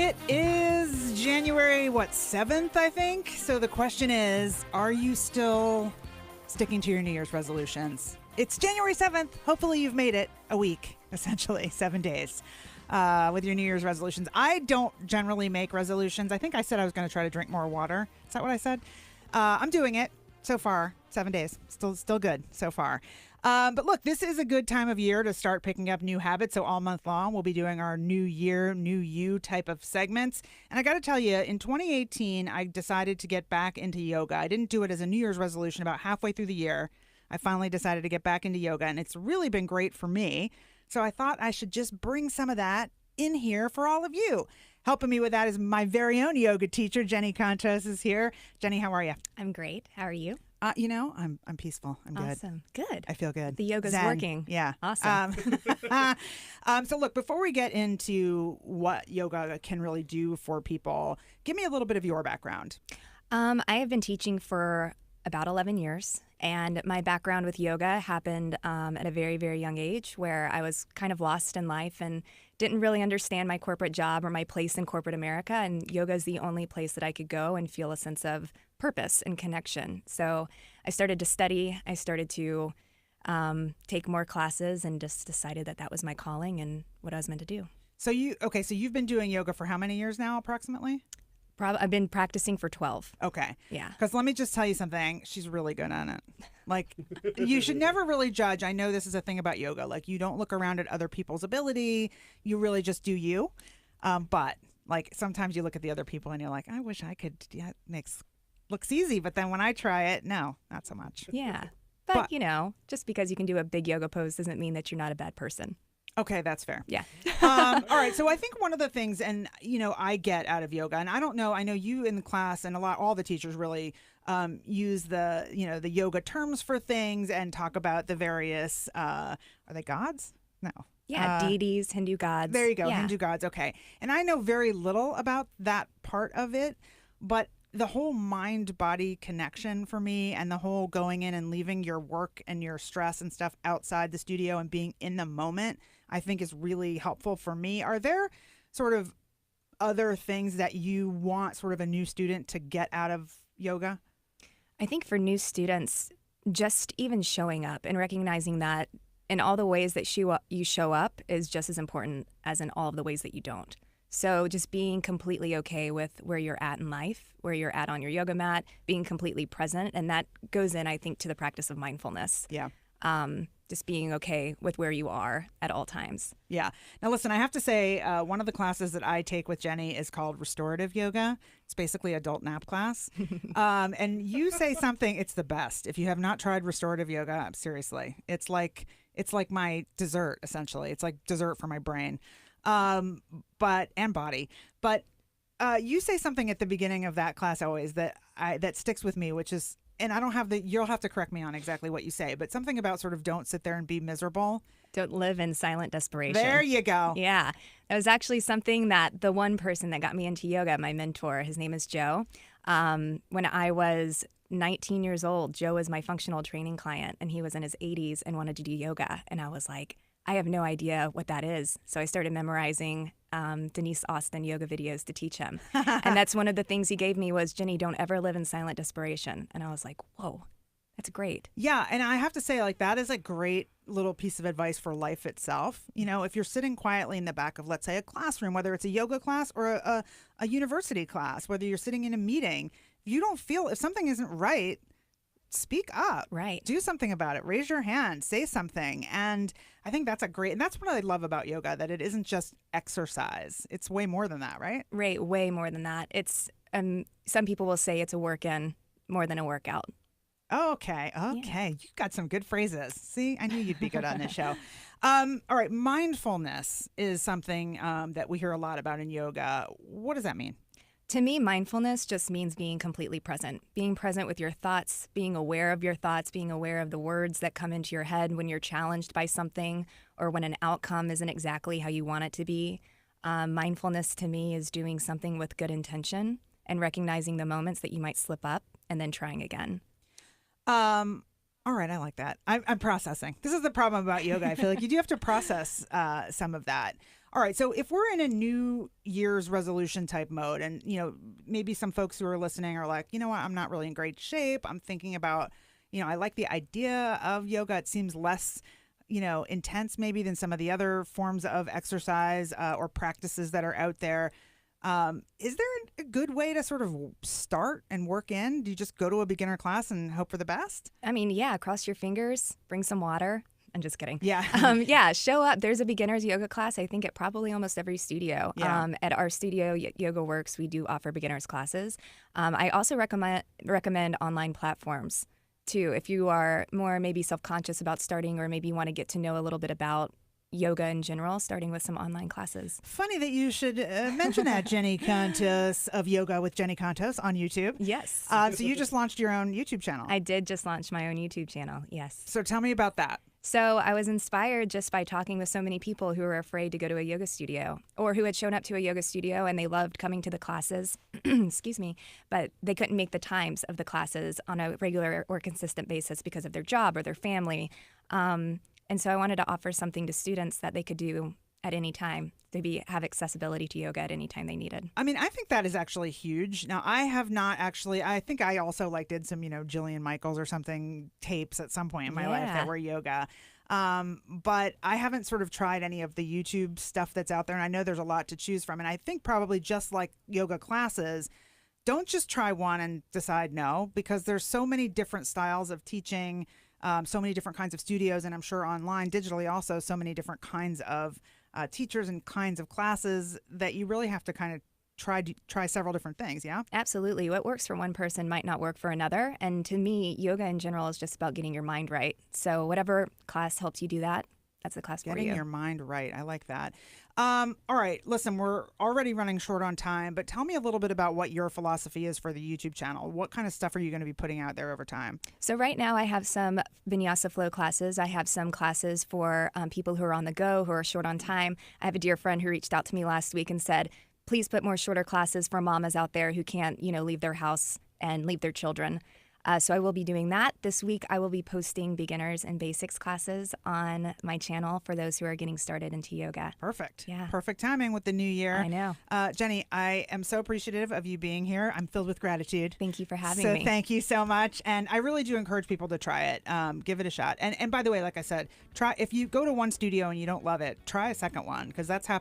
It is January, 7th, I think. So the question is, are you still sticking to your New Year's resolutions? It's January 7th. Hopefully you've made it a week, essentially 7 days with your New Year's resolutions. I don't generally make resolutions. I think I said I was going to try to drink more water. Is that what I said? I'm doing it so far. 7 days. Still good so far. But look, this is a good time of year to start picking up new habits. So all month long, we'll be doing our New Year, New You type of segments. And I got to tell you, in 2018, I decided to get back into yoga. I didn't do it as a New Year's resolution. About halfway through the year, I finally decided to get back into yoga, and it's really been great for me. So I thought I should just bring some of that in here for all of you. Helping me with that is my very own yoga teacher, Jenny Kontos is here. Jenny, how are you? I'm great. How are you? I'm peaceful. I'm good. Awesome. Good. I feel good. The yoga's Zen. working. Yeah. Awesome. So look, before we get into what yoga can really do for people, give me a little bit of your background. I have been teaching for about 11 years, and my background with yoga happened at a very, very young age, where I was kind of lost in life and didn't really understand my corporate job or my place in corporate America, and yoga is the only place that I could go and feel a sense of purpose and connection. So I started to study. I started to take more classes and just decided that that was my calling and what I was meant to do. So you've been doing yoga for how many years now, approximately? I've been practicing for 12. Okay. Yeah. Because let me just tell you something. She's really good at it. Like, you should never really judge. I know this is a thing about yoga. Like, you don't look around at other people's ability. You really just do you. But, like, sometimes you look at the other people and you're like, I wish I could. Yeah, it looks easy. But then when I try it, no, not so much. Yeah. But, just because you can do a big yoga pose doesn't mean that you're not a bad person. Okay, that's fair. Yeah. All right. So I think one of the things, and I get out of yoga, and I don't know, I know you in the class and all the teachers really use the yoga terms for things and talk about the various, are they gods? No. Yeah, deities, Hindu gods. There you go, yeah. Hindu gods. Okay. And I know very little about that part of it, but the whole mind-body connection for me, and the whole going in and leaving your work and your stress and stuff outside the studio and being in the moment, I think is really helpful for me. Are there sort of other things that you want sort of a new student to get out of yoga? I think for new students, just even showing up and recognizing that in all the ways that you show up is just as important as in all of the ways that you don't. So just being completely okay with where you're at in life, where you're at on your yoga mat, being completely present. And that goes in, I think, to the practice of mindfulness. Yeah. Just being okay with where you are at all times. Yeah. Now, listen, I have to say, one of the classes that I take with Jenny is called restorative yoga. It's basically adult nap class. And you say something, it's the best. If you have not tried restorative yoga, seriously, it's like my dessert, essentially. It's like dessert for my brain. And body. But you say something at the beginning of that class always that sticks with me, which is, and I don't have you'll have to correct me on exactly what you say, but something about sort of don't sit there and be miserable. Don't live in silent desperation. There you go. Yeah. That was actually something that the one person that got me into yoga, my mentor, his name is Joe. When I was 19 years old, Joe was my functional training client, and he was in his 80s and wanted to do yoga. And I was like, I have no idea what that is. So I started memorizing Denise Austin yoga videos to teach him. And that's one of the things he gave me was, Jenny, don't ever live in silent desperation. And I was like, whoa, that's great. Yeah. And I have to say, like, that is a great little piece of advice for life itself. If you're sitting quietly in the back of, let's say, a classroom, whether it's a yoga class or a university class, whether you're sitting in a meeting, if something isn't right, speak up. Right. Do something about it. Raise your hand. Say something. And I think that's and that's what I love about yoga, that it isn't just exercise. It's way more than that, right? Right. Way more than that. It's some people will say it's a work in more than a workout. Okay. Yeah. You got some good phrases. See, I knew you'd be good on this show. All right. Mindfulness is something that we hear a lot about in yoga. What does that mean? To me, mindfulness just means being completely present, being present with your thoughts, being aware of your thoughts, being aware of the words that come into your head when you're challenged by something or when an outcome isn't exactly how you want it to be. Mindfulness to me is doing something with good intention and recognizing the moments that you might slip up and then trying again. All right, I like that. I'm processing. This is the problem about yoga. I feel like you do have to process some of that. All right. So if we're in a New Year's resolution type mode, and, maybe some folks who are listening are like, you know what, I'm not really in great shape. I'm thinking about, I like the idea of yoga. It seems less, intense maybe than some of the other forms of exercise or practices that are out there. Is there a good way to sort of start and work in? Do you just go to a beginner class and hope for the best? I mean, yeah, cross your fingers, bring some water. I'm just kidding. Yeah. Yeah, show up. There's a beginner's yoga class, I think, at probably almost every studio. Yeah. At our studio, Yoga Works, we do offer beginner's classes. I also recommend online platforms, too. If you are more maybe self-conscious about starting or maybe want to get to know a little bit about yoga in general, starting with some online classes. Funny that you should mention that, Jenny Kontos of Yoga with Jenny Kontos on YouTube. Yes. So you just launched your own YouTube channel. I did just launch my own YouTube channel, yes. So tell me about that. So I was inspired just by talking with so many people who were afraid to go to a yoga studio or who had shown up to a yoga studio and they loved coming to the classes, excuse me, but they couldn't make the times of the classes on a regular or consistent basis because of their job or their family. And so I wanted to offer something to students that they could do at any time, to have accessibility to yoga at any time they needed. I mean, I think that is actually huge. Now, I have not actually, I think I also did some, Jillian Michaels or something tapes at some point in my life that were yoga. But I haven't sort of tried any of the YouTube stuff that's out there. And I know there's a lot to choose from. And I think probably just like yoga classes, don't just try one and decide no, because there's so many different styles of teaching, so many different kinds of studios, and I'm sure online, digitally also, so many different kinds of teachers and kinds of classes that you really have to kind of try several different things, yeah? Absolutely. What works for one person might not work for another. And to me, yoga in general is just about getting your mind right. So whatever class helps you do that, that's the class for you. Getting your mind right. I like that. All right. Listen, we're already running short on time, but tell me a little bit about what your philosophy is for the YouTube channel. What kind of stuff are you going to be putting out there over time? So right now I have some vinyasa flow classes. I have some classes for people who are on the go, who are short on time. I have a dear friend who reached out to me last week and said, please put more shorter classes for mamas out there who can't, leave their house and leave their children. So I will be doing that. This week I will be posting beginners and basics classes on my channel for those who are getting started into yoga. Perfect. Yeah. Perfect timing with the new year. I know. Jenny, I am so appreciative of you being here. I'm filled with gratitude. Thank you for having me. So thank you so much. And I really do encourage people to try it. Give it a shot. And by the way, like I said, if you go to one studio and you don't love it, try a second one, because that's happening.